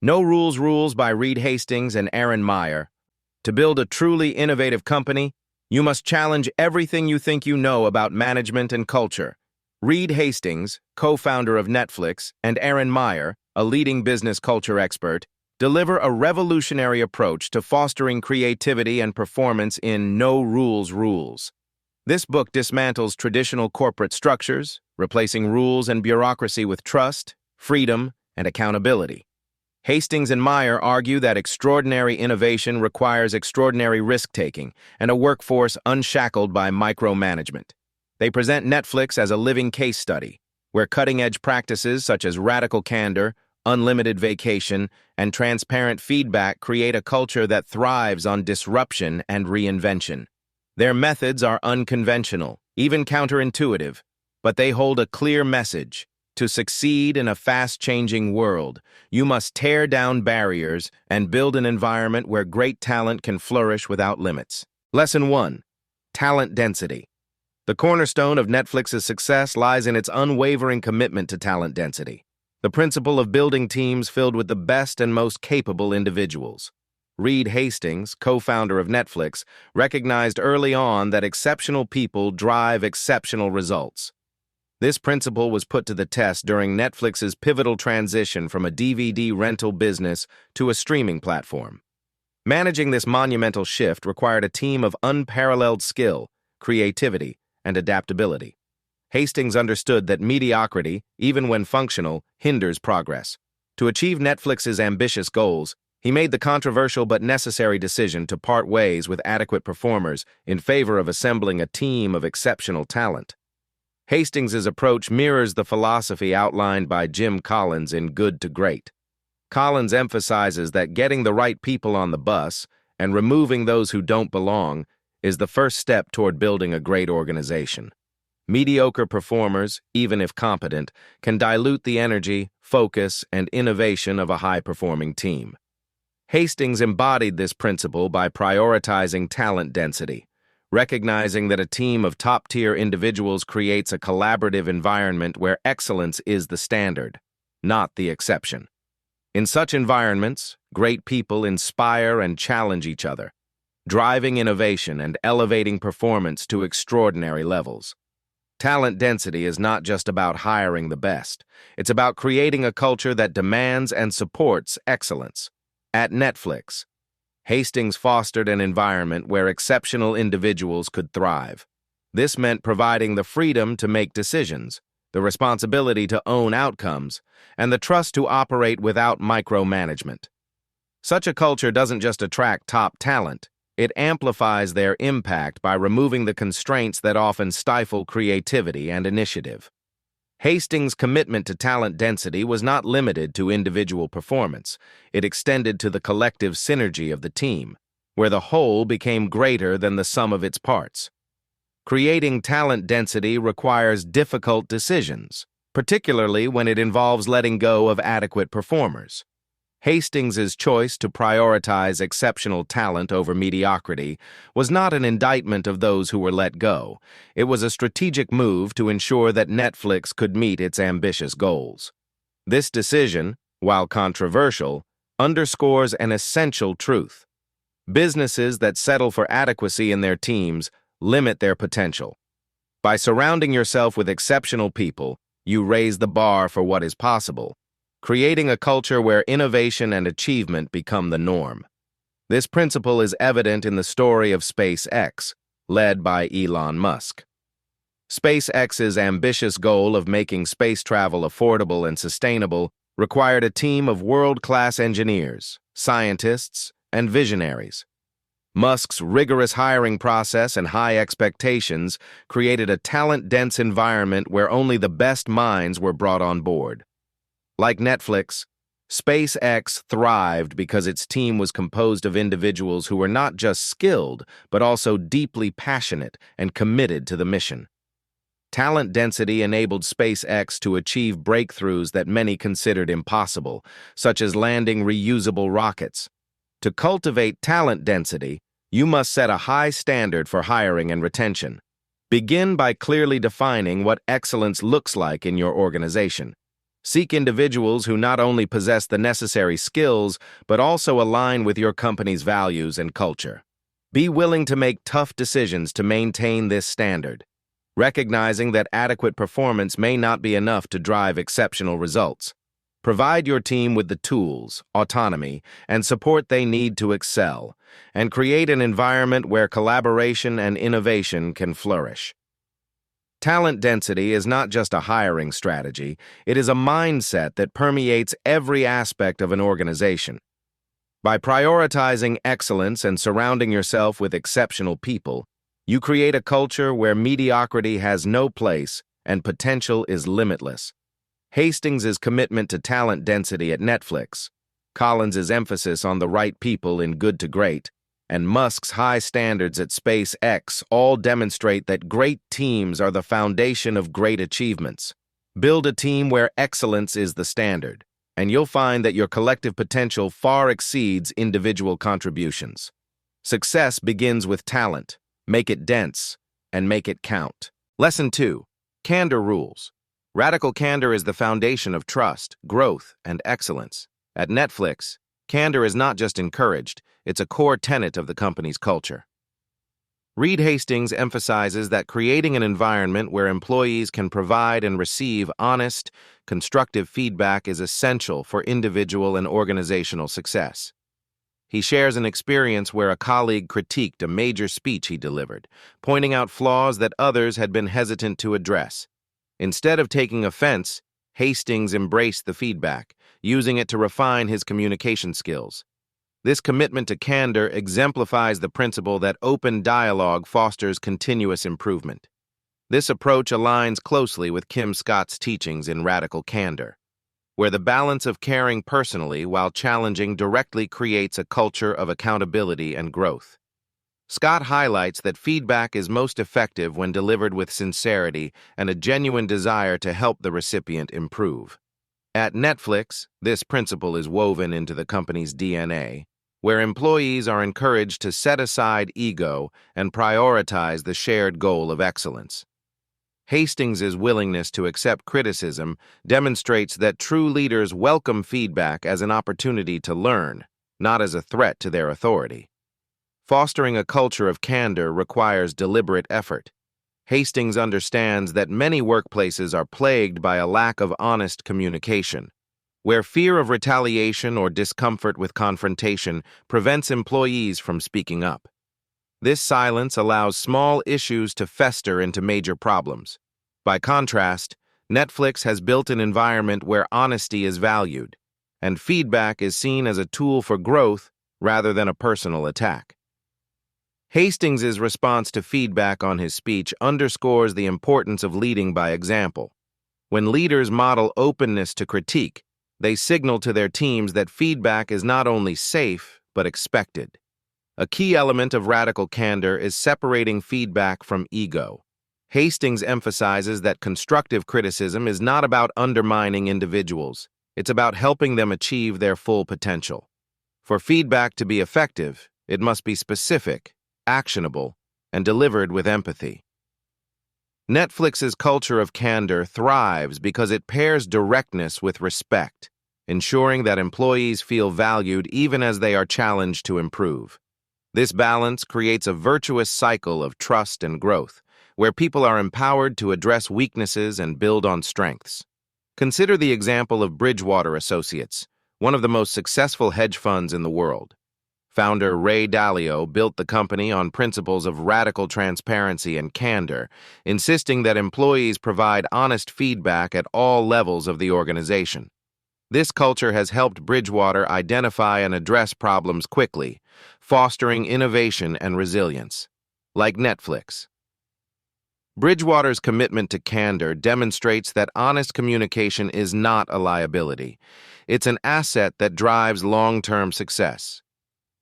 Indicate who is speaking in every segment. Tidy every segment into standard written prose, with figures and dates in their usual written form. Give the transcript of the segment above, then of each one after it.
Speaker 1: No Rules Rules by Reed Hastings and Erin Meyer. To build a truly innovative company, you must challenge everything you think you know about management and culture. Reed Hastings, co-founder of Netflix, and Erin Meyer, a leading business culture expert, deliver a revolutionary approach to fostering creativity and performance in No Rules Rules. This book dismantles traditional corporate structures, replacing rules and bureaucracy with trust, freedom, and accountability. Hastings and Meyer argue that extraordinary innovation requires extraordinary risk-taking and a workforce unshackled by micromanagement. They present Netflix as a living case study, where cutting-edge practices such as radical candor, unlimited vacation, and transparent feedback create a culture that thrives on disruption and reinvention. Their methods are unconventional, even counterintuitive, but they hold a clear message. To succeed in a fast-changing world, you must tear down barriers and build an environment where great talent can flourish without limits. Lesson 1. Talent density. The cornerstone of Netflix's success lies in its unwavering commitment to talent density, the principle of building teams filled with the best and most capable individuals. Reed Hastings, co-founder of Netflix, recognized early on that exceptional people drive exceptional results. This principle was put to the test during Netflix's pivotal transition from a DVD rental business to a streaming platform. Managing this monumental shift required a team of unparalleled skill, creativity, and adaptability. Hastings understood that mediocrity, even when functional, hinders progress. To achieve Netflix's ambitious goals, he made the controversial but necessary decision to part ways with adequate performers in favor of assembling a team of exceptional talent. Hastings' approach mirrors the philosophy outlined by Jim Collins in Good to Great. Collins emphasizes that getting the right people on the bus and removing those who don't belong is the first step toward building a great organization. Mediocre performers, even if competent, can dilute the energy, focus, and innovation of a high-performing team. Hastings embodied this principle by prioritizing talent density, recognizing that a team of top-tier individuals creates a collaborative environment where excellence is the standard, not the exception. In such environments, great people inspire and challenge each other, driving innovation and elevating performance to extraordinary levels. Talent density is not just about hiring the best. It's about creating a culture that demands and supports excellence. At Netflix, Hastings fostered an environment where exceptional individuals could thrive. This meant providing the freedom to make decisions, the responsibility to own outcomes, and the trust to operate without micromanagement. Such a culture doesn't just attract top talent, it amplifies their impact by removing the constraints that often stifle creativity and initiative. Hastings' commitment to talent density was not limited to individual performance. It extended to the collective synergy of the team, where the whole became greater than the sum of its parts. Creating talent density requires difficult decisions, particularly when it involves letting go of adequate performers. Hastings' choice to prioritize exceptional talent over mediocrity was not an indictment of those who were let go. It was a strategic move to ensure that Netflix could meet its ambitious goals. This decision, while controversial, underscores an essential truth. Businesses that settle for adequacy in their teams limit their potential. By surrounding yourself with exceptional people, you raise the bar for what is possible, creating a culture where innovation and achievement become the norm. This principle is evident in the story of SpaceX, led by Elon Musk. SpaceX's ambitious goal of making space travel affordable and sustainable required a team of world-class engineers, scientists, and visionaries. Musk's rigorous hiring process and high expectations created a talent-dense environment where only the best minds were brought on board. Like Netflix, SpaceX thrived because its team was composed of individuals who were not just skilled, but also deeply passionate and committed to the mission. Talent density enabled SpaceX to achieve breakthroughs that many considered impossible, such as landing reusable rockets. To cultivate talent density, you must set a high standard for hiring and retention. Begin by clearly defining what excellence looks like in your organization. Seek individuals who not only possess the necessary skills, but also align with your company's values and culture. Be willing to make tough decisions to maintain this standard, recognizing that adequate performance may not be enough to drive exceptional results. Provide your team with the tools, autonomy, and support they need to excel, and create an environment where collaboration and innovation can flourish. Talent density is not just a hiring strategy, it is a mindset that permeates every aspect of an organization. By prioritizing excellence and surrounding yourself with exceptional people, you create a culture where mediocrity has no place and potential is limitless. Hastings' commitment to talent density at Netflix, Collins' emphasis on the right people in Good to Great, and Musk's high standards at SpaceX all demonstrate that great teams are the foundation of great achievements. Build a team where excellence is the standard, and you'll find that your collective potential far exceeds individual contributions. Success begins with talent. Make it dense, and make it count. Lesson 2. Candor rules. Radical candor is the foundation of trust, growth, and excellence. At Netflix, candor is not just encouraged, it's a core tenet of the company's culture. Reed Hastings emphasizes that creating an environment where employees can provide and receive honest, constructive feedback is essential for individual and organizational success. He shares an experience where a colleague critiqued a major speech he delivered, pointing out flaws that others had been hesitant to address. Instead of taking offense, Hastings embraced the feedback, using it to refine his communication skills. This commitment to candor exemplifies the principle that open dialogue fosters continuous improvement. This approach aligns closely with Kim Scott's teachings in Radical Candor, where the balance of caring personally while challenging directly creates a culture of accountability and growth. Scott highlights that feedback is most effective when delivered with sincerity and a genuine desire to help the recipient improve. At Netflix, this principle is woven into the company's DNA, where employees are encouraged to set aside ego and prioritize the shared goal of excellence. Hastings' willingness to accept criticism demonstrates that true leaders welcome feedback as an opportunity to learn, not as a threat to their authority. Fostering a culture of candor requires deliberate effort. Hastings understands that many workplaces are plagued by a lack of honest communication, where fear of retaliation or discomfort with confrontation prevents employees from speaking up. This silence allows small issues to fester into major problems. By contrast, Netflix has built an environment where honesty is valued, and feedback is seen as a tool for growth rather than a personal attack. Hastings' response to feedback on his speech underscores the importance of leading by example. When leaders model openness to critique, they signal to their teams that feedback is not only safe, but expected. A key element of radical candor is separating feedback from ego. Hastings emphasizes that constructive criticism is not about undermining individuals. It's about helping them achieve their full potential. For feedback to be effective, it must be specific, actionable, and delivered with empathy. Netflix's culture of candor thrives because it pairs directness with respect, ensuring that employees feel valued even as they are challenged to improve. This balance creates a virtuous cycle of trust and growth, where people are empowered to address weaknesses and build on strengths. Consider the example of Bridgewater Associates, one of the most successful hedge funds in the world. Founder Ray Dalio built the company on principles of radical transparency and candor, insisting that employees provide honest feedback at all levels of the organization. This culture has helped Bridgewater identify and address problems quickly, fostering innovation and resilience. Like Netflix, Bridgewater's commitment to candor demonstrates that honest communication is not a liability. It's an asset that drives long-term success.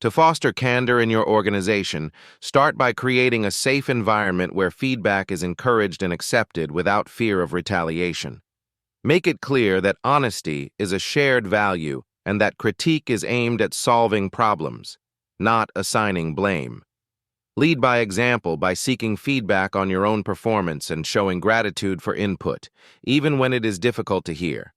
Speaker 1: To foster candor in your organization, start by creating a safe environment where feedback is encouraged and accepted without fear of retaliation. Make it clear that honesty is a shared value and that critique is aimed at solving problems, not assigning blame. Lead by example by seeking feedback on your own performance and showing gratitude for input, even when it is difficult to hear.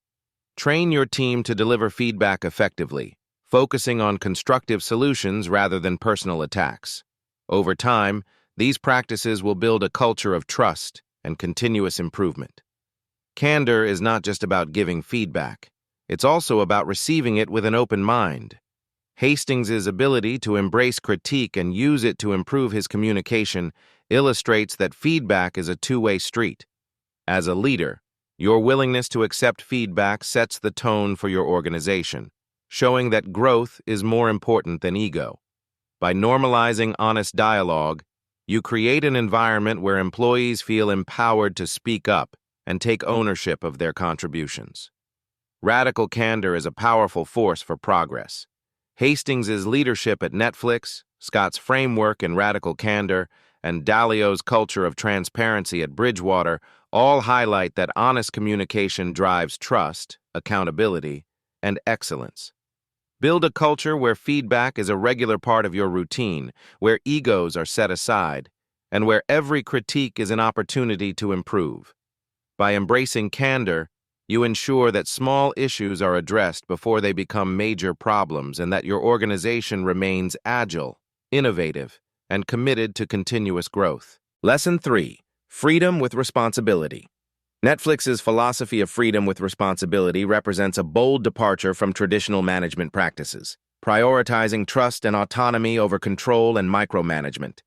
Speaker 1: Train your team to deliver feedback effectively, focusing on constructive solutions rather than personal attacks. Over time, these practices will build a culture of trust and continuous improvement. Candor is not just about giving feedback. It's also about receiving it with an open mind. Hastings' ability to embrace critique and use it to improve his communication illustrates that feedback is a two-way street. As a leader, your willingness to accept feedback sets the tone for your organization, showing that growth is more important than ego. By normalizing honest dialogue, you create an environment where employees feel empowered to speak up and take ownership of their contributions. Radical candor is a powerful force for progress. Hastings' leadership at Netflix, Scott's framework in radical candor, and Dalio's culture of transparency at Bridgewater all highlight that honest communication drives trust, accountability, and excellence. Build a culture where feedback is a regular part of your routine, where egos are set aside, and where every critique is an opportunity to improve. By embracing candor, you ensure that small issues are addressed before they become major problems and that your organization remains agile, innovative, and committed to continuous growth. Lesson 3. Freedom with Responsibility. Netflix's philosophy of freedom with responsibility represents a bold departure from traditional management practices, prioritizing trust and autonomy over control and micromanagement.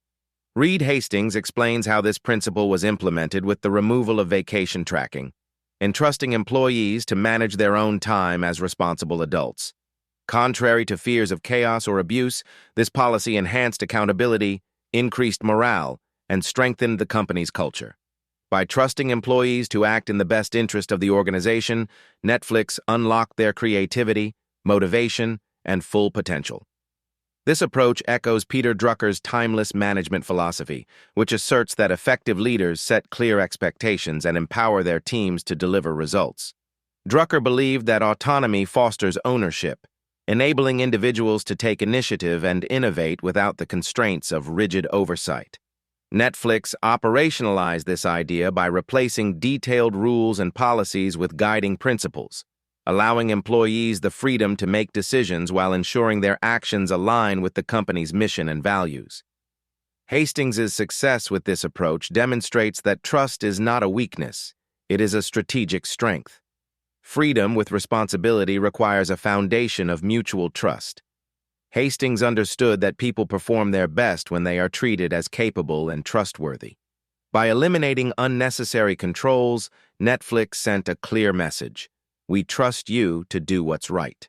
Speaker 1: Reed Hastings explains how this principle was implemented with the removal of vacation tracking, entrusting employees to manage their own time as responsible adults. Contrary to fears of chaos or abuse, this policy enhanced accountability, increased morale, and strengthened the company's culture. By trusting employees to act in the best interest of the organization, Netflix unlocked their creativity, motivation, and full potential. This approach echoes Peter Drucker's timeless management philosophy, which asserts that effective leaders set clear expectations and empower their teams to deliver results. Drucker believed that autonomy fosters ownership, enabling individuals to take initiative and innovate without the constraints of rigid oversight. Netflix operationalized this idea by replacing detailed rules and policies with guiding principles, allowing employees the freedom to make decisions while ensuring their actions align with the company's mission and values. Hastings' success with this approach demonstrates that trust is not a weakness, it is a strategic strength. Freedom with responsibility requires a foundation of mutual trust. Hastings understood that people perform their best when they are treated as capable and trustworthy. By eliminating unnecessary controls, Netflix sent a clear message: we trust you to do what's right.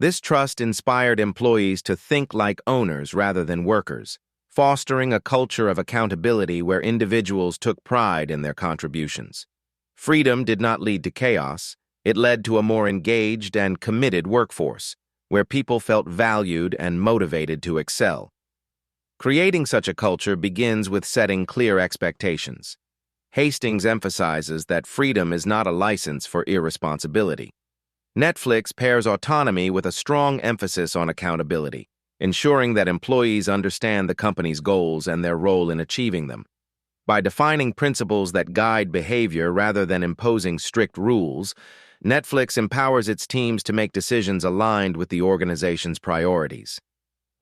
Speaker 1: This trust inspired employees to think like owners rather than workers, fostering a culture of accountability where individuals took pride in their contributions. Freedom did not lead to chaos. It led to a more engaged and committed workforce, where people felt valued and motivated to excel. Creating such a culture begins with setting clear expectations. Hastings emphasizes that freedom is not a license for irresponsibility. Netflix pairs autonomy with a strong emphasis on accountability, ensuring that employees understand the company's goals and their role in achieving them. By defining principles that guide behavior rather than imposing strict rules, Netflix empowers its teams to make decisions aligned with the organization's priorities.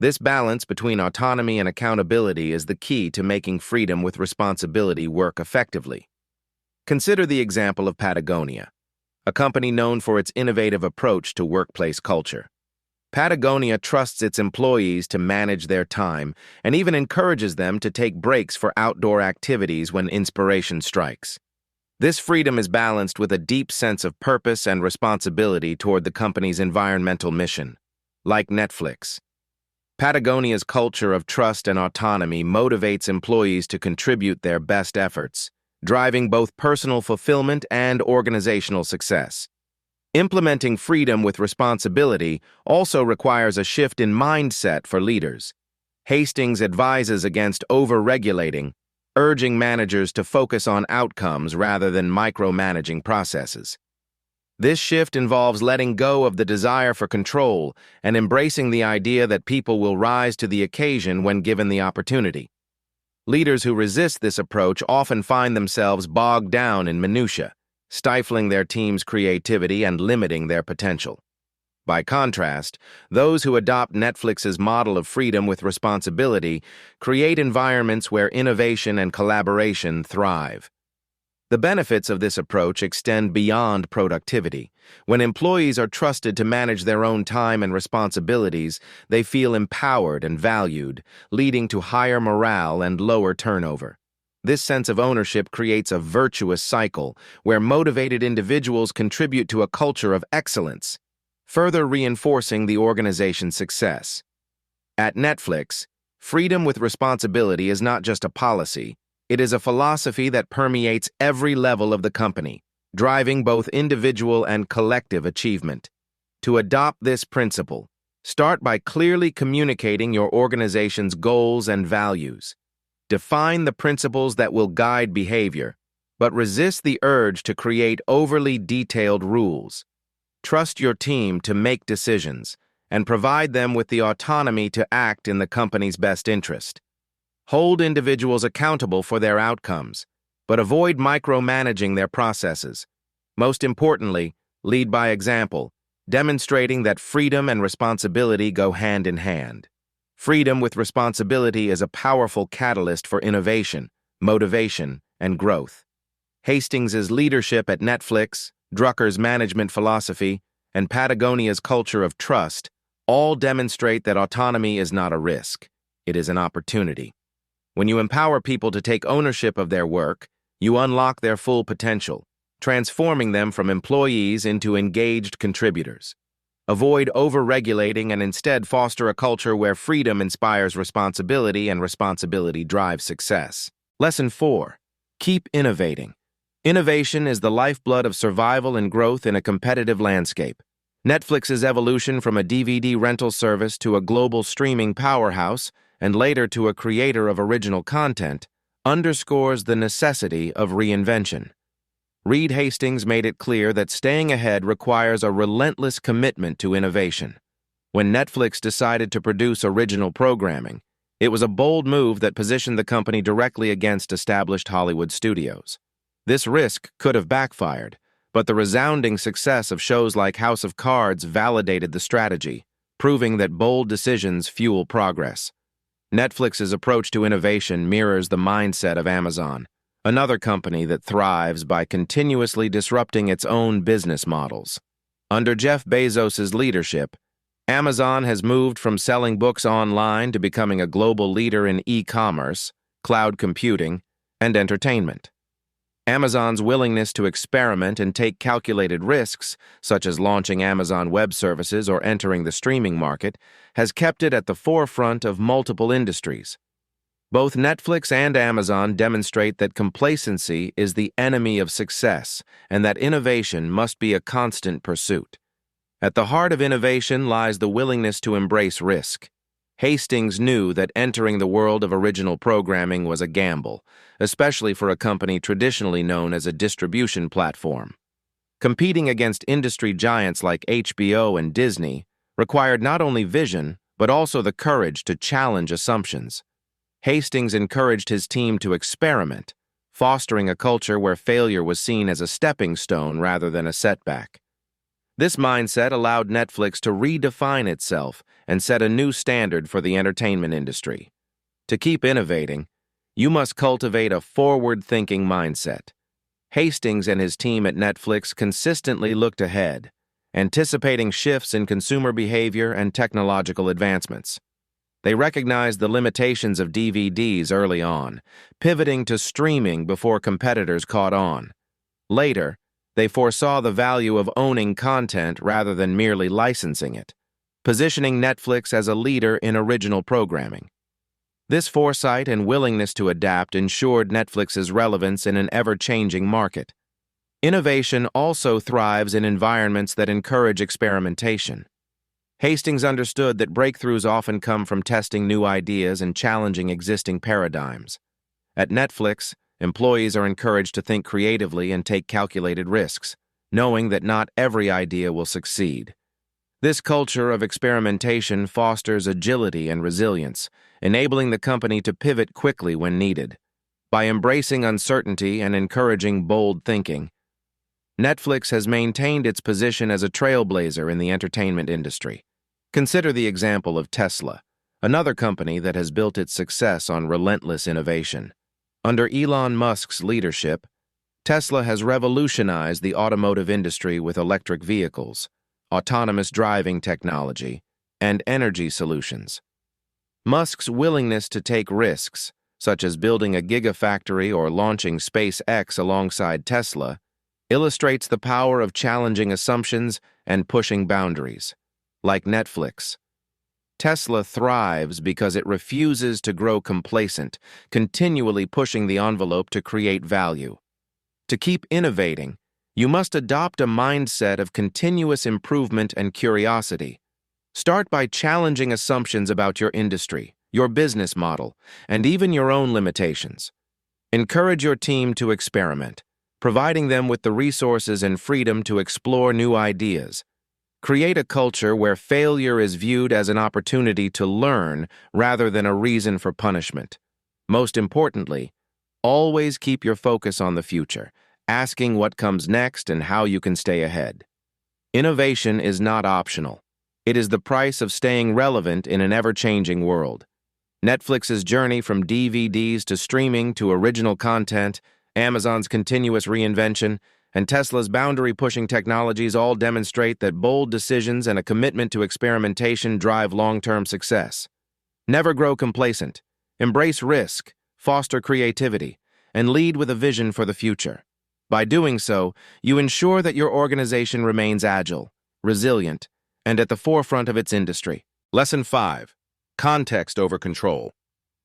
Speaker 1: This balance between autonomy and accountability is the key to making freedom with responsibility work effectively. Consider the example of Patagonia, a company known for its innovative approach to workplace culture. Patagonia trusts its employees to manage their time and even encourages them to take breaks for outdoor activities when inspiration strikes. This freedom is balanced with a deep sense of purpose and responsibility toward the company's environmental mission. Like Netflix, Patagonia's culture of trust and autonomy motivates employees to contribute their best efforts, driving both personal fulfillment and organizational success. Implementing freedom with responsibility also requires a shift in mindset for leaders. Hastings advises against over-regulating, urging managers to focus on outcomes rather than micromanaging processes. This shift involves letting go of the desire for control and embracing the idea that people will rise to the occasion when given the opportunity. Leaders who resist this approach often find themselves bogged down in minutiae, stifling their team's creativity and limiting their potential. By contrast, those who adopt Netflix's model of freedom with responsibility create environments where innovation and collaboration thrive. The benefits of this approach extend beyond productivity. When employees are trusted to manage their own time and responsibilities, they feel empowered and valued, leading to higher morale and lower turnover. This sense of ownership creates a virtuous cycle where motivated individuals contribute to a culture of excellence, further reinforcing the organization's success. At Netflix, freedom with responsibility is not just a policy. It is a philosophy that permeates every level of the company, driving both individual and collective achievement. To adopt this principle, start by clearly communicating your organization's goals and values. Define the principles that will guide behavior, but resist the urge to create overly detailed rules. Trust your team to make decisions and provide them with the autonomy to act in the company's best interest. Hold individuals accountable for their outcomes, but avoid micromanaging their processes. Most importantly, lead by example, demonstrating that freedom and responsibility go hand in hand. Freedom with responsibility is a powerful catalyst for innovation, motivation, and growth. Hastings' leadership at Netflix, Drucker's management philosophy, and Patagonia's culture of trust all demonstrate that autonomy is not a risk. It is an opportunity. When you empower people to take ownership of their work, you unlock their full potential, transforming them from employees into engaged contributors. Avoid over-regulating and instead foster a culture where freedom inspires responsibility and responsibility drives success. Lesson 4. Keep innovating. Innovation is the lifeblood of survival and growth in a competitive landscape. Netflix's evolution from a DVD rental service to a global streaming powerhouse, and later to a creator of original content, underscores the necessity of reinvention. Reed Hastings made it clear that staying ahead requires a relentless commitment to innovation. When Netflix decided to produce original programming, it was a bold move that positioned the company directly against established Hollywood studios. This risk could have backfired, but the resounding success of shows like House of Cards validated the strategy, proving that bold decisions fuel progress. Netflix's approach to innovation mirrors the mindset of Amazon, another company that thrives by continuously disrupting its own business models. Under Jeff Bezos' leadership, Amazon has moved from selling books online to becoming a global leader in e-commerce, cloud computing, and entertainment. Amazon's willingness to experiment and take calculated risks, such as launching Amazon Web Services or entering the streaming market, has kept it at the forefront of multiple industries. Both Netflix and Amazon demonstrate that complacency is the enemy of success and that innovation must be a constant pursuit. At the heart of innovation lies the willingness to embrace risk. Hastings knew that entering the world of original programming was a gamble, especially for a company traditionally known as a distribution platform. Competing against industry giants like HBO and Disney required not only vision, but also the courage to challenge assumptions. Hastings encouraged his team to experiment, fostering a culture where failure was seen as a stepping stone rather than a setback. This mindset allowed Netflix to redefine itself and set a new standard for the entertainment industry. To keep innovating, you must cultivate a forward-thinking mindset. Hastings and his team at Netflix consistently looked ahead, anticipating shifts in consumer behavior and technological advancements. They recognized the limitations of DVDs early on, pivoting to streaming before competitors caught on. Later, they foresaw the value of owning content rather than merely licensing it, positioning Netflix as a leader in original programming. This foresight and willingness to adapt ensured Netflix's relevance in an ever-changing market. Innovation also thrives in environments that encourage experimentation. Hastings understood that breakthroughs often come from testing new ideas and challenging existing paradigms. At Netflix, employees are encouraged to think creatively and take calculated risks, knowing that not every idea will succeed. This culture of experimentation fosters agility and resilience, enabling the company to pivot quickly when needed. By embracing uncertainty and encouraging bold thinking, Netflix has maintained its position as a trailblazer in the entertainment industry. Consider the example of Tesla, another company that has built its success on relentless innovation. Under Elon Musk's leadership, Tesla has revolutionized the automotive industry with electric vehicles, autonomous driving technology, and energy solutions. Musk's willingness to take risks, such as building a gigafactory or launching SpaceX alongside Tesla, illustrates the power of challenging assumptions and pushing boundaries. Like Netflix, Tesla thrives because it refuses to grow complacent, continually pushing the envelope to create value. To keep innovating, you must adopt a mindset of continuous improvement and curiosity. Start by challenging assumptions about your industry, your business model, and even your own limitations. Encourage your team to experiment, providing them with the resources and freedom to explore new ideas. Create a culture where failure is viewed as an opportunity to learn rather than a reason for punishment. Most importantly, always keep your focus on the future, asking what comes next and how you can stay ahead. Innovation is not optional. It is the price of staying relevant in an ever-changing world. Netflix's journey from DVDs to streaming to original content, Amazon's continuous reinvention, and Tesla's boundary-pushing technologies all demonstrate that bold decisions and a commitment to experimentation drive long-term success. Never grow complacent. Embrace risk, foster creativity, and lead with a vision for the future. By doing so, you ensure that your organization remains agile, resilient, and at the forefront of its industry. Lesson 5. Context over control.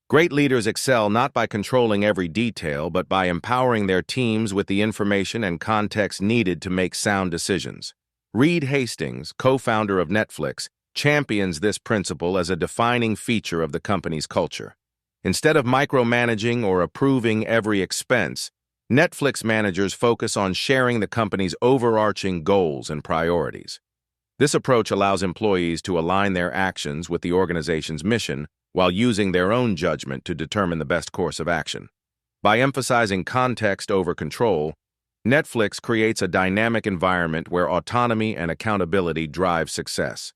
Speaker 1: Great leaders excel not by controlling every detail, but by empowering their teams with the information and context needed to make sound decisions. Reed Hastings, co-founder of Netflix, champions this principle as a defining feature of the company's culture. Instead of micromanaging or approving every expense, Netflix managers focus on sharing the company's overarching goals and priorities. This approach allows employees to align their actions with the organization's mission while using their own judgment to determine the best course of action. By emphasizing context over control, Netflix creates a dynamic environment where autonomy and accountability drive success.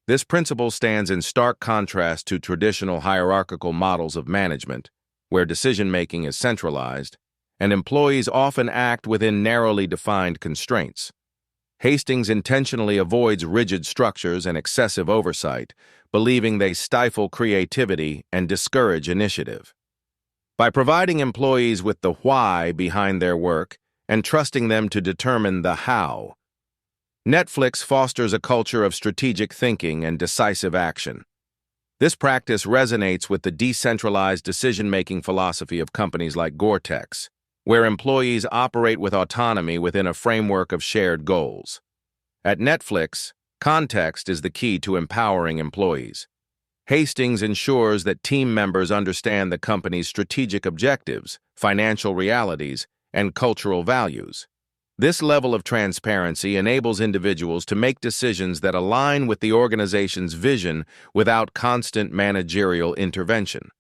Speaker 1: This principle stands in stark contrast to traditional hierarchical models of management, where decision-making is centralized, and employees often act within narrowly defined constraints. Hastings intentionally avoids rigid structures and excessive oversight, believing they stifle creativity and discourage initiative. By providing employees with the why behind their work and trusting them to determine the how, Netflix fosters a culture of strategic thinking and decisive action. This practice resonates with the decentralized decision-making philosophy of companies like Gore-Tex, where employees operate with autonomy within a framework of shared goals. At Netflix, context is the key to empowering employees. Hastings ensures that team members understand the company's strategic objectives, financial realities, and cultural values. This level of transparency enables individuals to make decisions that align with the organization's vision without constant managerial intervention.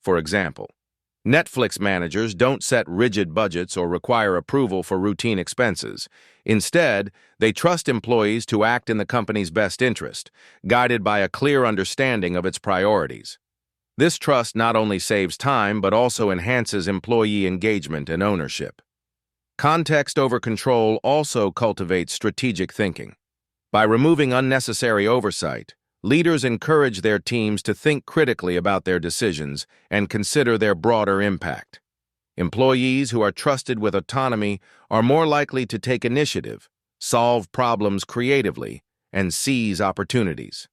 Speaker 1: For example, Netflix managers don't set rigid budgets or require approval for routine expenses. Instead, they trust employees to act in the company's best interest, guided by a clear understanding of its priorities. This trust not only saves time but also enhances employee engagement and ownership. Context over control also cultivates strategic thinking. By removing unnecessary oversight, leaders encourage their teams to think critically about their decisions and consider their broader impact. Employees who are trusted with autonomy are more likely to take initiative, solve problems creatively, and seize opportunities.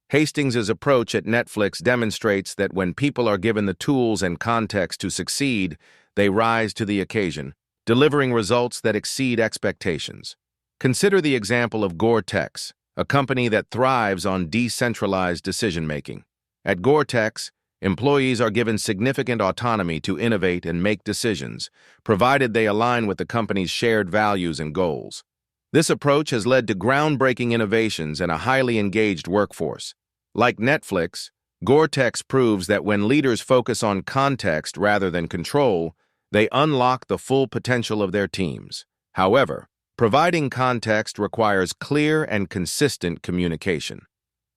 Speaker 1: Hastings' approach at Netflix demonstrates that when people are given the tools and context to succeed, they rise to the occasion, delivering results that exceed expectations. Consider the example of Gore-Tex, a company that thrives on decentralized decision-making. At Gore-Tex, employees are given significant autonomy to innovate and make decisions, provided they align with the company's shared values and goals. This approach has led to groundbreaking innovations and a highly engaged workforce. Like Netflix, Gore-Tex proves that when leaders focus on context rather than control, they unlock the full potential of their teams. However, Providing context requires clear and consistent communication.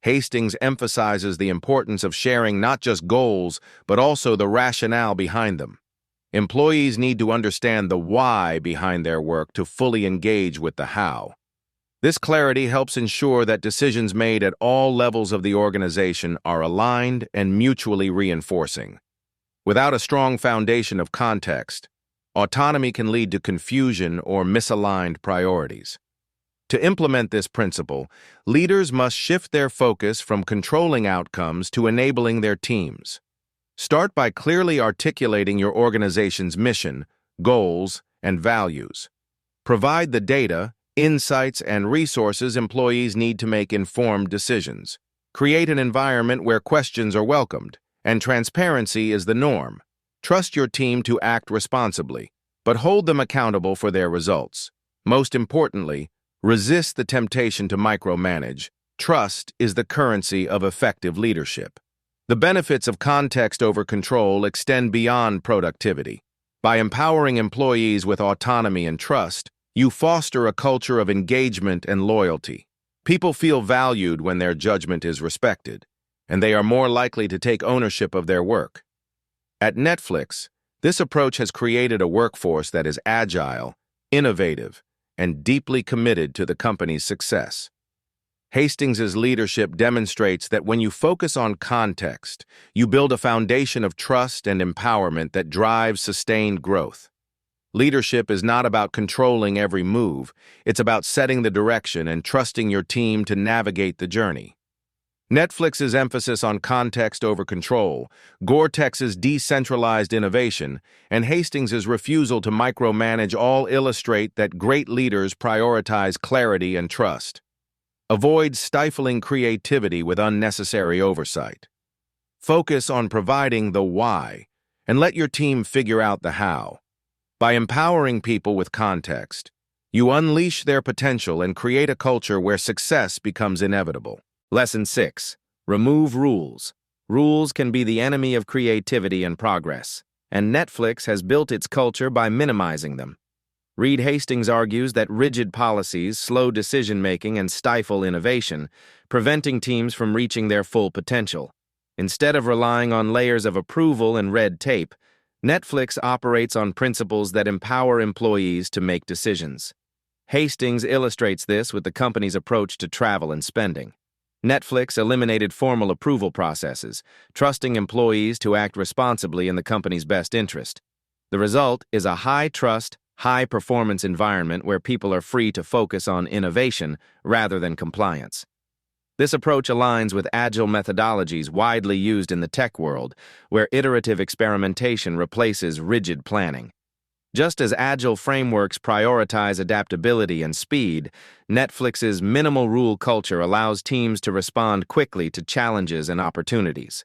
Speaker 1: Hastings emphasizes the importance of sharing not just goals, but also the rationale behind them. Employees need to understand the why behind their work to fully engage with the how. This clarity helps ensure that decisions made at all levels of the organization are aligned and mutually reinforcing. Without a strong foundation of context, autonomy can lead to confusion or misaligned priorities. To implement this principle, leaders must shift their focus from controlling outcomes to enabling their teams. Start by clearly articulating your organization's mission, goals, and values. Provide the data, insights, and resources employees need to make informed decisions. Create an environment where questions are welcomed, and transparency is the norm. Trust your team to act responsibly, but hold them accountable for their results. Most importantly, resist the temptation to micromanage. Trust is the currency of effective leadership. The benefits of context over control extend beyond productivity. By empowering employees with autonomy and trust, you foster a culture of engagement and loyalty. People feel valued when their judgment is respected, and they are more likely to take ownership of their work. At Netflix, this approach has created a workforce that is agile, innovative, and deeply committed to the company's success. Hastings' leadership demonstrates that when you focus on context, you build a foundation of trust and empowerment that drives sustained growth. Leadership is not about controlling every move, it's about setting the direction and trusting your team to navigate the journey. Netflix's emphasis on context over control, Gore-Tex's decentralized innovation, and Hastings' refusal to micromanage all illustrate that great leaders prioritize clarity and trust. Avoid stifling creativity with unnecessary oversight. Focus on providing the why, and let your team figure out the how. By empowering people with context, you unleash their potential and create a culture where success becomes inevitable. Lesson 6. Remove rules. Rules can be the enemy of creativity and progress, and Netflix has built its culture by minimizing them. Reed Hastings argues that rigid policies slow decision-making and stifle innovation, preventing teams from reaching their full potential. Instead of relying on layers of approval and red tape, Netflix operates on principles that empower employees to make decisions. Hastings illustrates this with the company's approach to travel and spending. Netflix eliminated formal approval processes, trusting employees to act responsibly in the company's best interest. The result is a high-trust, high-performance environment where people are free to focus on innovation rather than compliance. This approach aligns with agile methodologies widely used in the tech world, where iterative experimentation replaces rigid planning. Just as agile frameworks prioritize adaptability and speed, Netflix's minimal rule culture allows teams to respond quickly to challenges and opportunities.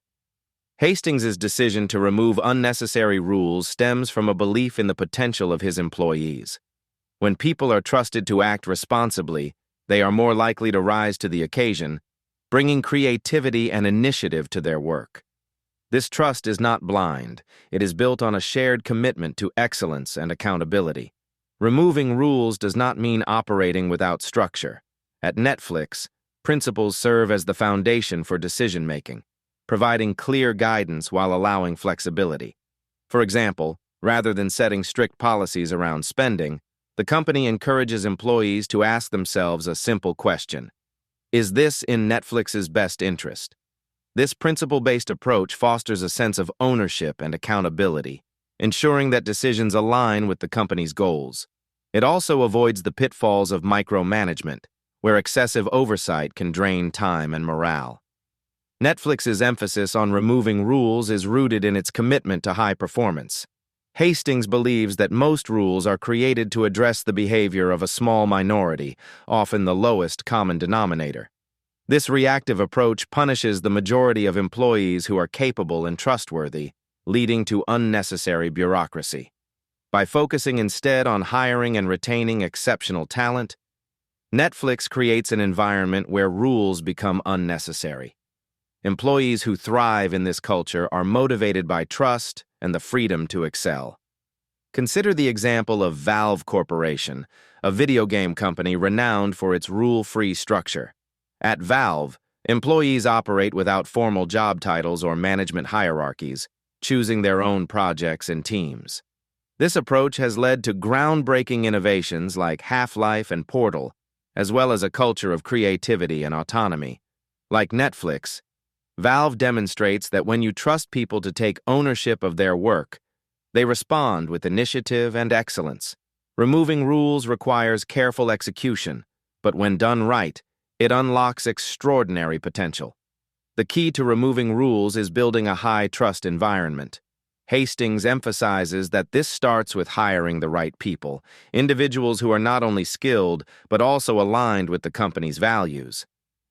Speaker 1: Hastings' decision to remove unnecessary rules stems from a belief in the potential of his employees. When people are trusted to act responsibly, they are more likely to rise to the occasion, bringing creativity and initiative to their work. This trust is not blind. It is built on a shared commitment to excellence and accountability. Removing rules does not mean operating without structure. At Netflix, principles serve as the foundation for decision-making, providing clear guidance while allowing flexibility. For example, rather than setting strict policies around spending, the company encourages employees to ask themselves a simple question: is this in Netflix's best interest? This principle-based approach fosters a sense of ownership and accountability, ensuring that decisions align with the company's goals. It also avoids the pitfalls of micromanagement, where excessive oversight can drain time and morale. Netflix's emphasis on removing rules is rooted in its commitment to high performance. Hastings believes that most rules are created to address the behavior of a small minority, often the lowest common denominator. This reactive approach punishes the majority of employees who are capable and trustworthy, leading to unnecessary bureaucracy. By focusing instead on hiring and retaining exceptional talent, Netflix creates an environment where rules become unnecessary. Employees who thrive in this culture are motivated by trust and the freedom to excel. Consider the example of Valve Corporation, a video game company renowned for its rule-free structure. At Valve, employees operate without formal job titles or management hierarchies, choosing their own projects and teams. This approach has led to groundbreaking innovations like Half-Life and Portal, as well as a culture of creativity and autonomy. Like Netflix, Valve demonstrates that when you trust people to take ownership of their work, they respond with initiative and excellence. Removing rules requires careful execution, but when done right, it unlocks extraordinary potential. The key to removing rules is building a high-trust environment. Hastings emphasizes that this starts with hiring the right people, individuals who are not only skilled, but also aligned with the company's values.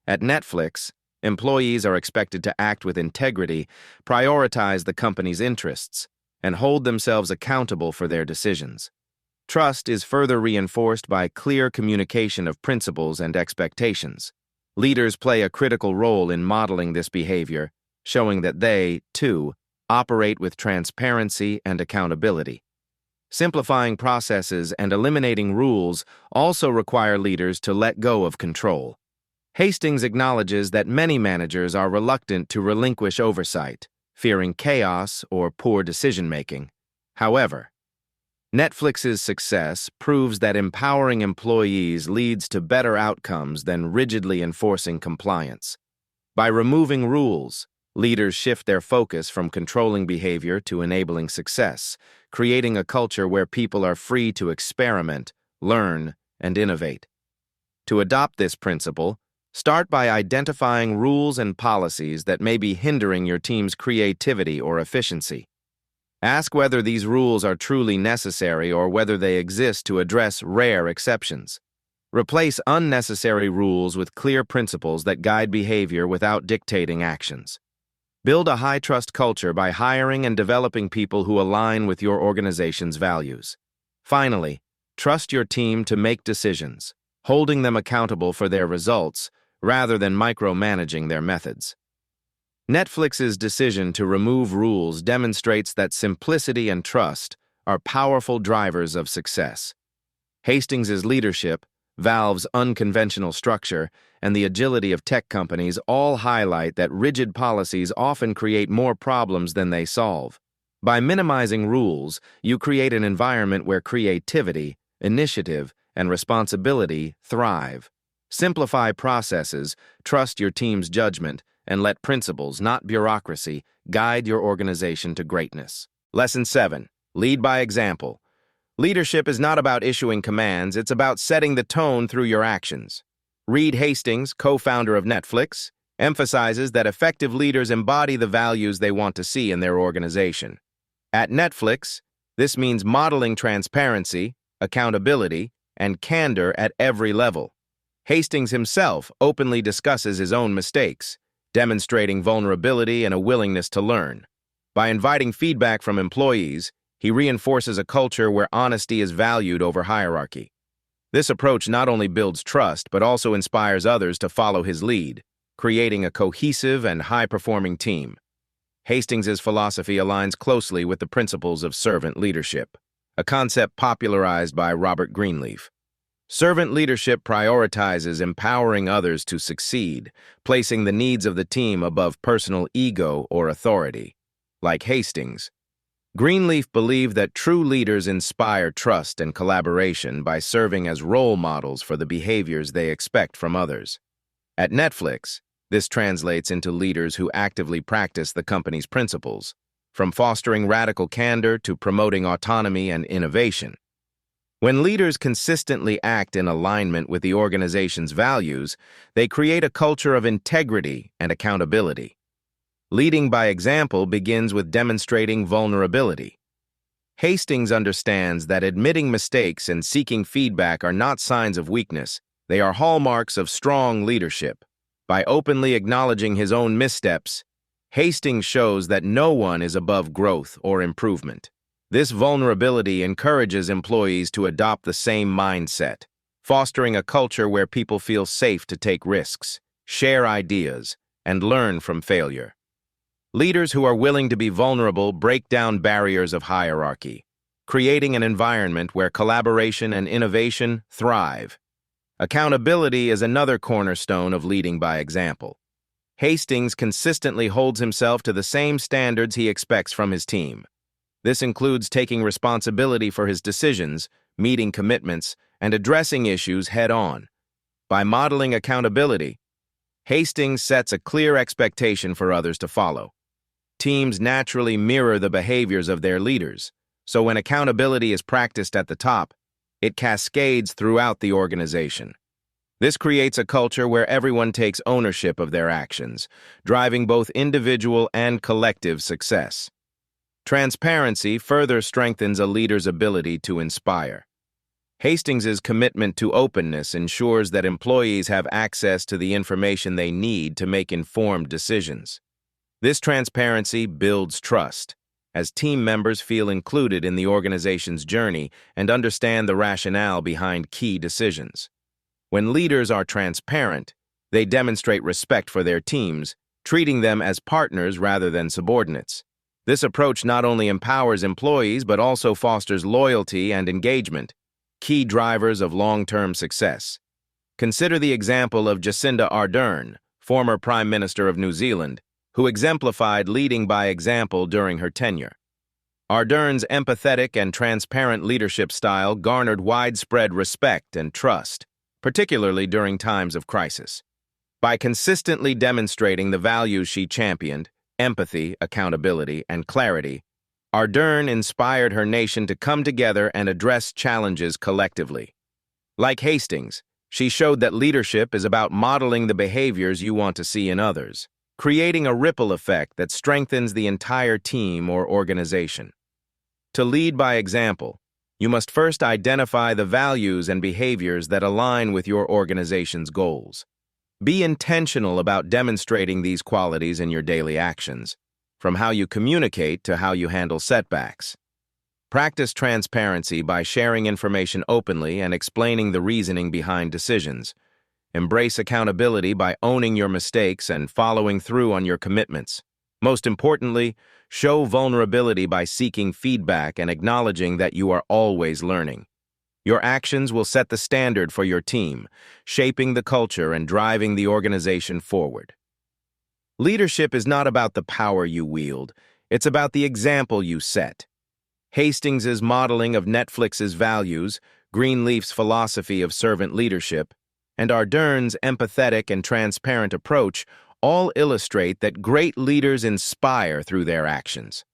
Speaker 1: At Netflix, employees are expected to act with integrity, prioritize the company's interests, and hold themselves accountable for their decisions. Trust is further reinforced by clear communication of principles and expectations. Leaders play a critical role in modeling this behavior, showing that they, too, operate with transparency and accountability. Simplifying processes and eliminating rules also require leaders to let go of control. Hastings acknowledges that many managers are reluctant to relinquish oversight, fearing chaos or poor decision-making. However, Netflix's success proves that empowering employees leads to better outcomes than rigidly enforcing compliance. By removing rules, leaders shift their focus from controlling behavior to enabling success, creating a culture where people are free to experiment, learn, and innovate. To adopt this principle, start by identifying rules and policies that may be hindering your team's creativity or efficiency. Ask whether these rules are truly necessary or whether they exist to address rare exceptions. Replace unnecessary rules with clear principles that guide behavior without dictating actions. Build a high-trust culture by hiring and developing people who align with your organization's values. Finally, trust your team to make decisions, holding them accountable for their results rather than micromanaging their methods. Netflix's decision to remove rules demonstrates that simplicity and trust are powerful drivers of success. Hastings's leadership, Valve's unconventional structure, and the agility of tech companies all highlight that rigid policies often create more problems than they solve. By minimizing rules, you create an environment where creativity, initiative, and responsibility thrive. Simplify processes, trust your team's judgment, and let principles, not bureaucracy, guide your organization to greatness. Lesson 7. Lead by example. Leadership is not about issuing commands, it's about setting the tone through your actions. Reed Hastings, co-founder of Netflix, emphasizes that effective leaders embody the values they want to see in their organization. At Netflix, this means modeling transparency, accountability, and candor at every level. Hastings himself openly discusses his own mistakes, demonstrating vulnerability and a willingness to learn. By inviting feedback from employees, he reinforces a culture where honesty is valued over hierarchy. This approach not only builds trust, but also inspires others to follow his lead, creating a cohesive and high-performing team. Hastings's philosophy aligns closely with the principles of servant leadership, a concept popularized by Robert Greenleaf. Servant leadership prioritizes empowering others to succeed, placing the needs of the team above personal ego or authority. Like Hastings, Greenleaf believed that true leaders inspire trust and collaboration by serving as role models for the behaviors they expect from others. At Netflix, this translates into leaders who actively practice the company's principles, from fostering radical candor to promoting autonomy and innovation. When leaders consistently act in alignment with the organization's values, they create a culture of integrity and accountability. Leading by example begins with demonstrating vulnerability. Hastings understands that admitting mistakes and seeking feedback are not signs of weakness, they are hallmarks of strong leadership. By openly acknowledging his own missteps, Hastings shows that no one is above growth or improvement. This vulnerability encourages employees to adopt the same mindset, fostering a culture where people feel safe to take risks, share ideas, and learn from failure. Leaders who are willing to be vulnerable break down barriers of hierarchy. creating an environment where collaboration and innovation thrive. Accountability is another cornerstone of leading by example. Hastings consistently holds himself to the same standards he expects from his team. This includes taking responsibility for his decisions, meeting commitments, and addressing issues head-on. By modeling accountability, Hastings sets a clear expectation for others to follow. Teams naturally mirror the behaviors of their leaders, so when accountability is practiced at the top, it cascades throughout the organization. This creates a culture where everyone takes ownership of their actions, driving both individual and collective success. Transparency further strengthens a leader's ability to inspire. Hastings's commitment to openness ensures that employees have access to the information they need to make informed decisions. This transparency builds trust, as team members feel included in the organization's journey and understand the rationale behind key decisions. When leaders are transparent, they demonstrate respect for their teams, treating them as partners rather than subordinates. This approach not only empowers employees but also fosters loyalty and engagement, key drivers of long-term success. Consider the example of Jacinda Ardern, former Prime Minister of New Zealand, who exemplified leading by example during her tenure. Ardern's empathetic and transparent leadership style garnered widespread respect and trust, particularly during times of crisis. By consistently demonstrating the values she championed, empathy, accountability, and clarity, Ardern inspired her nation to come together and address challenges collectively. Like Hastings, she showed that leadership is about modeling the behaviors you want to see in others, creating a ripple effect that strengthens the entire team or organization. To lead by example, you must first identify the values and behaviors that align with your organization's goals. Be intentional about demonstrating these qualities in your daily actions, from how you communicate to how you handle setbacks. Practice transparency by sharing information openly and explaining the reasoning behind decisions. Embrace accountability by owning your mistakes and following through on your commitments. Most importantly, show vulnerability by seeking feedback and acknowledging that you are always learning. Your actions will set the standard for your team, shaping the culture and driving the organization forward. Leadership is not about the power you wield, it's about the example you set. Hastings's modeling of Netflix's values, Greenleaf's philosophy of servant leadership, and Ardern's empathetic and transparent approach all illustrate that great leaders inspire through their actions.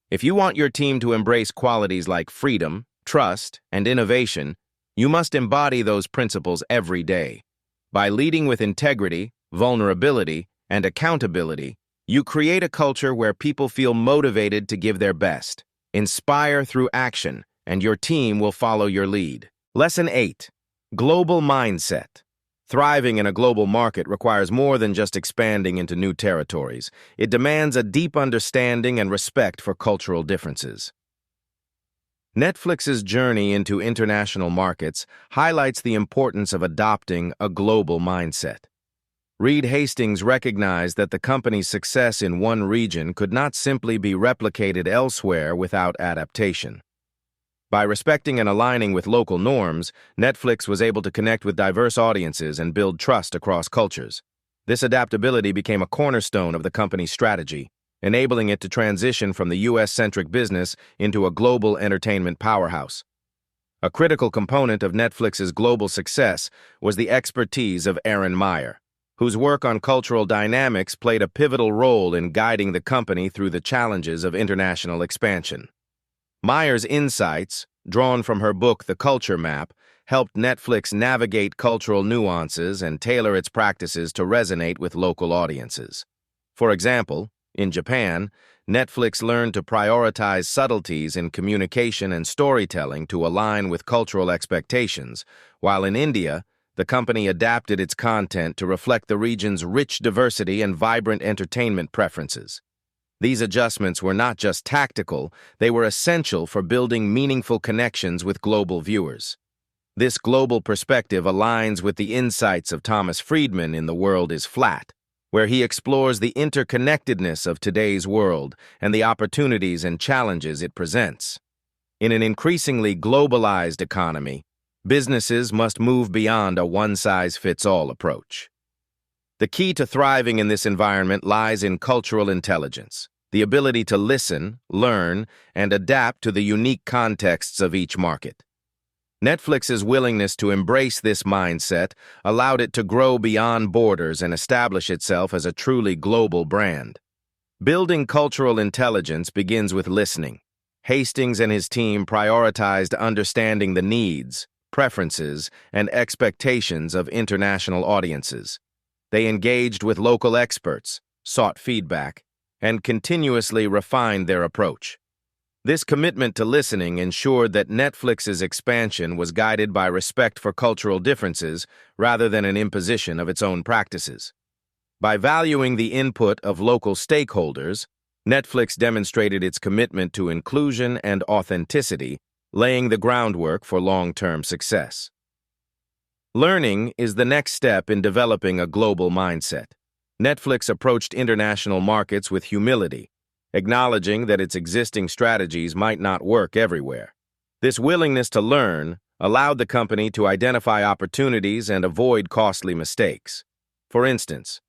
Speaker 1: If you want your team to embrace qualities like freedom, trust, and innovation, you must embody those principles every day. By leading with integrity, vulnerability, and accountability, you create a culture where people feel motivated to give their best. Inspire through action, and your team will follow your lead. Lesson 8. Global Mindset. Thriving in a global market requires more than just expanding into new territories. It demands a deep understanding and respect for cultural differences. Netflix's journey into international markets highlights the importance of adopting a global mindset. Reed Hastings recognized that the company's success in one region could not simply be replicated elsewhere without adaptation. By respecting and aligning with local norms, Netflix was able to connect with diverse audiences and build trust across cultures. This adaptability became a cornerstone of the company's strategy, enabling it to transition from the U.S.-centric business into a global entertainment powerhouse. A critical component of Netflix's global success was the expertise of Erin Meyer, whose work on cultural dynamics played a pivotal role in guiding the company through the challenges of international expansion. Meyer's insights, drawn from her book The Culture Map, helped Netflix navigate cultural nuances and tailor its practices to resonate with local audiences. For example, in Japan, Netflix learned to prioritize subtleties in communication and storytelling to align with cultural expectations, while in India, the company adapted its content to reflect the region's rich diversity and vibrant entertainment preferences. These adjustments were not just tactical, they were essential for building meaningful connections with global viewers. This global perspective aligns with the insights of Thomas Friedman in The World is Flat, where he explores the interconnectedness of today's world and the opportunities and challenges it presents. In an increasingly globalized economy, businesses must move beyond a one-size-fits-all approach. The key to thriving in this environment lies in cultural intelligence, the ability to listen, learn, and adapt to the unique contexts of each market. Netflix's willingness to embrace this mindset allowed it to grow beyond borders and establish itself as a truly global brand. Building cultural intelligence begins with listening. Hastings and his team prioritized understanding the needs, preferences, and expectations of international audiences. They engaged with local experts, sought feedback, and continuously refined their approach. This commitment to listening ensured that Netflix's expansion was guided by respect for cultural differences rather than an imposition of its own practices. By valuing the input of local stakeholders, Netflix demonstrated its commitment to inclusion and authenticity, laying the groundwork for long-term success. Learning is the next step in developing a global mindset. Netflix approached international markets with humility, acknowledging that its existing strategies might not work everywhere. This willingness to learn allowed the company to identify opportunities and avoid costly mistakes. For instance,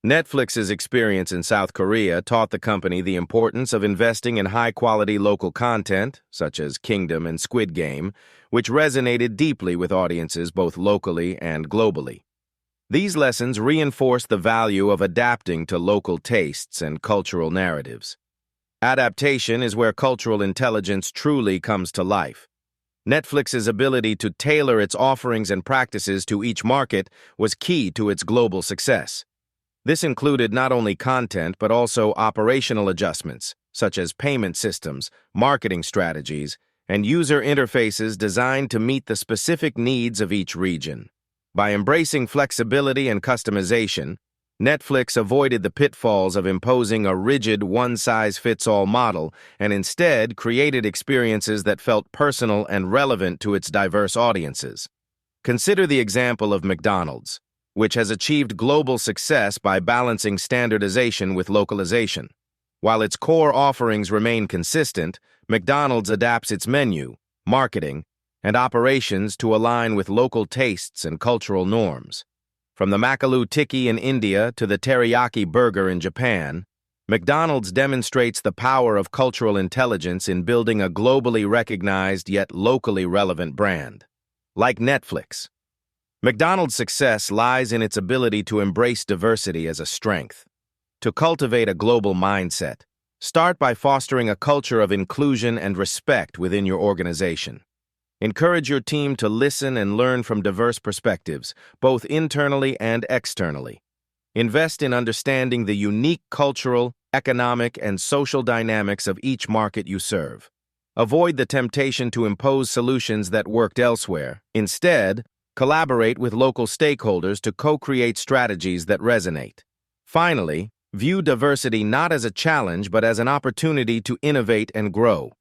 Speaker 1: Netflix's experience in South Korea taught the company the importance of investing in high-quality local content, such as Kingdom and Squid Game, which resonated deeply with audiences both locally and globally. These lessons reinforced the value of adapting to local tastes and cultural narratives. Adaptation is where cultural intelligence truly comes to life. Netflix's ability to tailor its offerings and practices to each market was key to its global success. This included not only content but also operational adjustments, such as payment systems, marketing strategies, and user interfaces designed to meet the specific needs of each region. By embracing flexibility and customization, Netflix avoided the pitfalls of imposing a rigid one-size-fits-all model and instead created experiences that felt personal and relevant to its diverse audiences. Consider the example of McDonald's, which has achieved global success by balancing standardization with localization. While its core offerings remain consistent, McDonald's adapts its menu, marketing, and operations to align with local tastes and cultural norms. From the Makaloo Tikki in India to the teriyaki burger in Japan, McDonald's demonstrates the power of cultural intelligence in building a globally recognized yet locally relevant brand. Like Netflix, McDonald's success lies in its ability to embrace diversity as a strength. To cultivate a global mindset, start by fostering a culture of inclusion and respect within your organization. Encourage your team to listen and learn from diverse perspectives, both internally and externally. Invest in understanding the unique cultural, economic, and social dynamics of each market you serve. Avoid the temptation to impose solutions that worked elsewhere. Instead, collaborate with local stakeholders to co-create strategies that resonate. Finally, view diversity not as a challenge but as an opportunity to innovate and grow.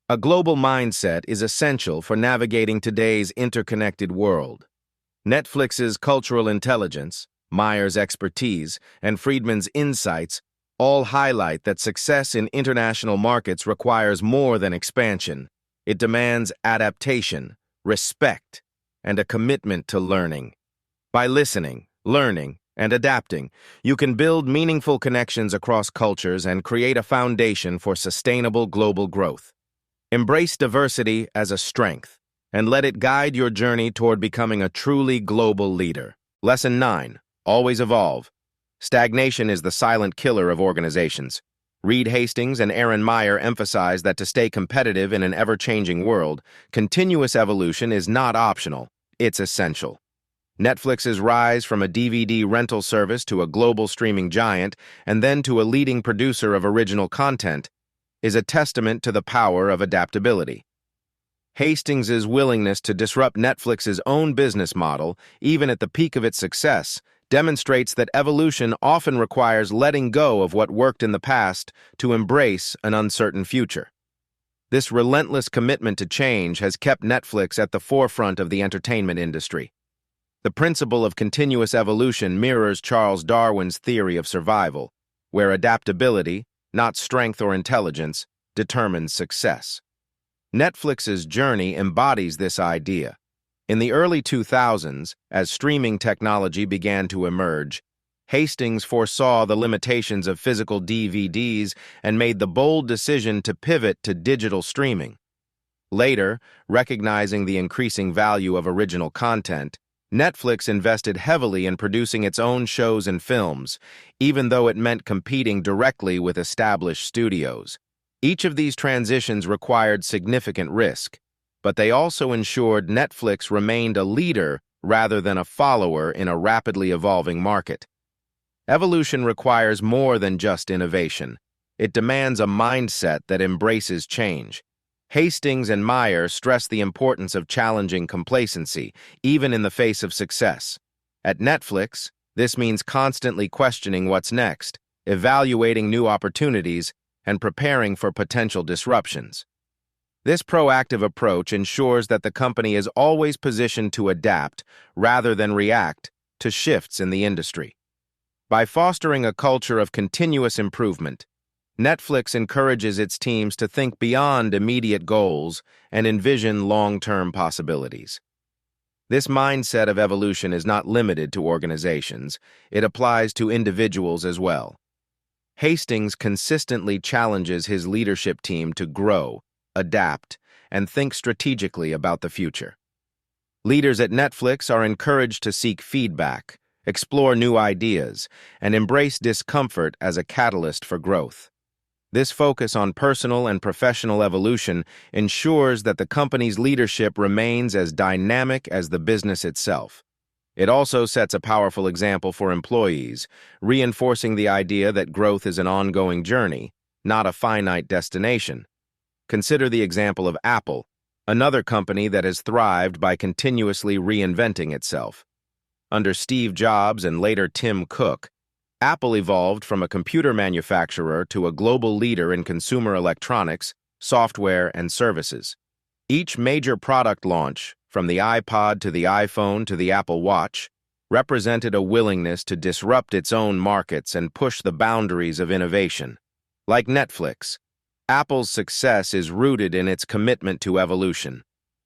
Speaker 1: A global mindset is essential for navigating today's interconnected world. Netflix's cultural intelligence, Meyer's expertise, and Friedman's insights all highlight that success in international markets requires more than expansion. It demands adaptation, respect, and a commitment to learning. By listening, learning, and adapting, you can build meaningful connections across cultures and create a foundation for sustainable global growth. Embrace diversity as a strength, and let it guide your journey toward becoming a truly global leader. Lesson 9. Always evolve. Stagnation is the silent killer of organizations. Reed Hastings and Erin Meyer emphasize that to stay competitive in an ever-changing world, continuous evolution is not optional, it's essential. Netflix's rise from a DVD rental service to a global streaming giant and then to a leading producer of original content is a testament to the power of adaptability. Hastings' willingness to disrupt Netflix's own business model, even at the peak of its success, demonstrates that evolution often requires letting go of what worked in the past to embrace an uncertain future. This relentless commitment to change has kept Netflix at the forefront of the entertainment industry. The principle of continuous evolution mirrors Charles Darwin's theory of survival, where adaptability, not strength or intelligence, determines success. Netflix's journey embodies this idea. In the early 2000s, as streaming technology began to emerge, Hastings foresaw the limitations of physical DVDs and made the bold decision to pivot to digital streaming. Later, recognizing the increasing value of original content, Netflix invested heavily in producing its own shows and films, even though it meant competing directly with established studios. Each of these transitions required significant risk, but they also ensured Netflix remained a leader rather than a follower in a rapidly evolving market. Evolution requires more than just innovation. It demands a mindset that embraces change. Hastings and Meyer stress the importance of challenging complacency, even in the face of success. At Netflix, this means constantly questioning what's next, evaluating new opportunities, and preparing for potential disruptions. This proactive approach ensures that the company is always positioned to adapt rather than react to shifts in the industry. By fostering a culture of continuous improvement, Netflix encourages its teams to think beyond immediate goals and envision long-term possibilities. This mindset of evolution is not limited to organizations, it applies to individuals as well. Hastings consistently challenges his leadership team to grow, adapt, and think strategically about the future. Leaders at Netflix are encouraged to seek feedback, explore new ideas, and embrace discomfort as a catalyst for growth. This focus on personal and professional evolution ensures that the company's leadership remains as dynamic as the business itself. It also sets a powerful example for employees, reinforcing the idea that growth is an ongoing journey, not a finite destination. Consider the example of Apple, another company that has thrived by continuously reinventing itself. Under Steve Jobs and later Tim Cook, Apple evolved from a computer manufacturer to a global leader in consumer electronics, software, and services. Each major product launch, from the iPod to the iPhone to the Apple Watch, represented a willingness to disrupt its own markets and push the boundaries of innovation. Like Netflix, Apple's success is rooted in its commitment to evolution,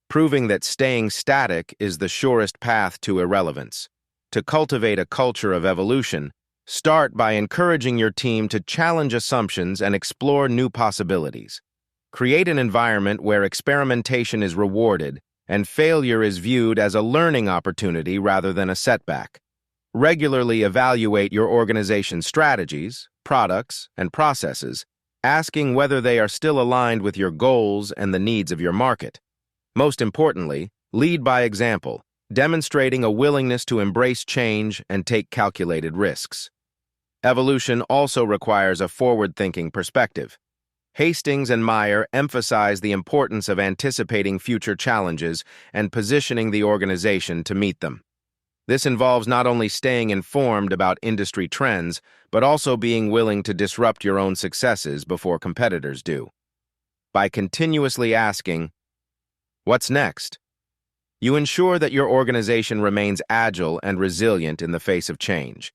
Speaker 1: proving that staying static is the surest path to irrelevance. To cultivate a culture of evolution, start by encouraging your team to challenge assumptions and explore new possibilities. Create an environment where experimentation is rewarded and failure is viewed as a learning opportunity rather than a setback. Regularly evaluate your organization's strategies, products, and processes, asking whether they are still aligned with your goals and the needs of your market. Most importantly, lead by example, demonstrating a willingness to embrace change and take calculated risks. Evolution also requires a forward-thinking perspective. Hastings and Meyer emphasize the importance of anticipating future challenges and positioning the organization to meet them. This involves not only staying informed about industry trends, but also being willing to disrupt your own successes before competitors do. By continuously asking, "What's next?" you ensure that your organization remains agile and resilient in the face of change.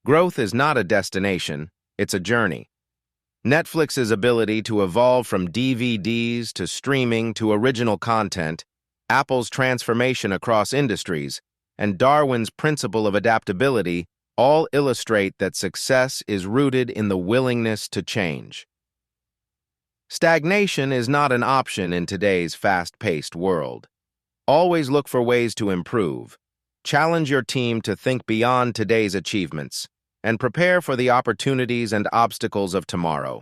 Speaker 1: Growth is not a destination, it's a journey. Netflix's ability to evolve from DVDs to streaming to original content, Apple's transformation across industries, and Darwin's principle of adaptability all illustrate that success is rooted in the willingness to change. Stagnation is not an option in today's fast-paced world. Always look for ways to improve. Challenge your team to think beyond today's achievements and prepare for the opportunities and obstacles of tomorrow.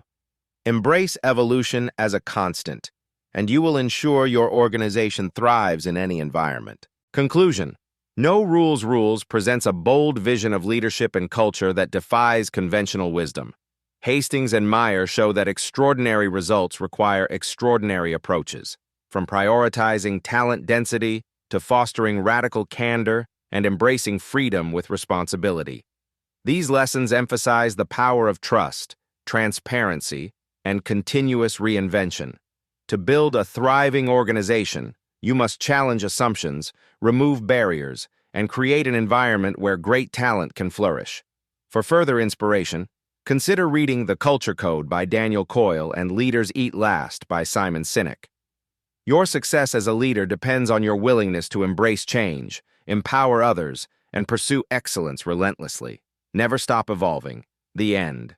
Speaker 1: Embrace evolution as a constant, and you will ensure your organization thrives in any environment. Conclusion: No Rules presents a bold vision of leadership and culture that defies conventional wisdom. Hastings and Meyer show that extraordinary results require extraordinary approaches, from prioritizing talent density to fostering radical candor and embracing freedom with responsibility. These lessons emphasize the power of trust, transparency, and continuous reinvention. To build a thriving organization, you must challenge assumptions, remove barriers, and create an environment where great talent can flourish. For further inspiration, consider reading The Culture Code by Daniel Coyle and Leaders Eat Last by Simon Sinek. Your success as a leader depends on your willingness to embrace change, empower others, and pursue excellence relentlessly. Never stop evolving. The end.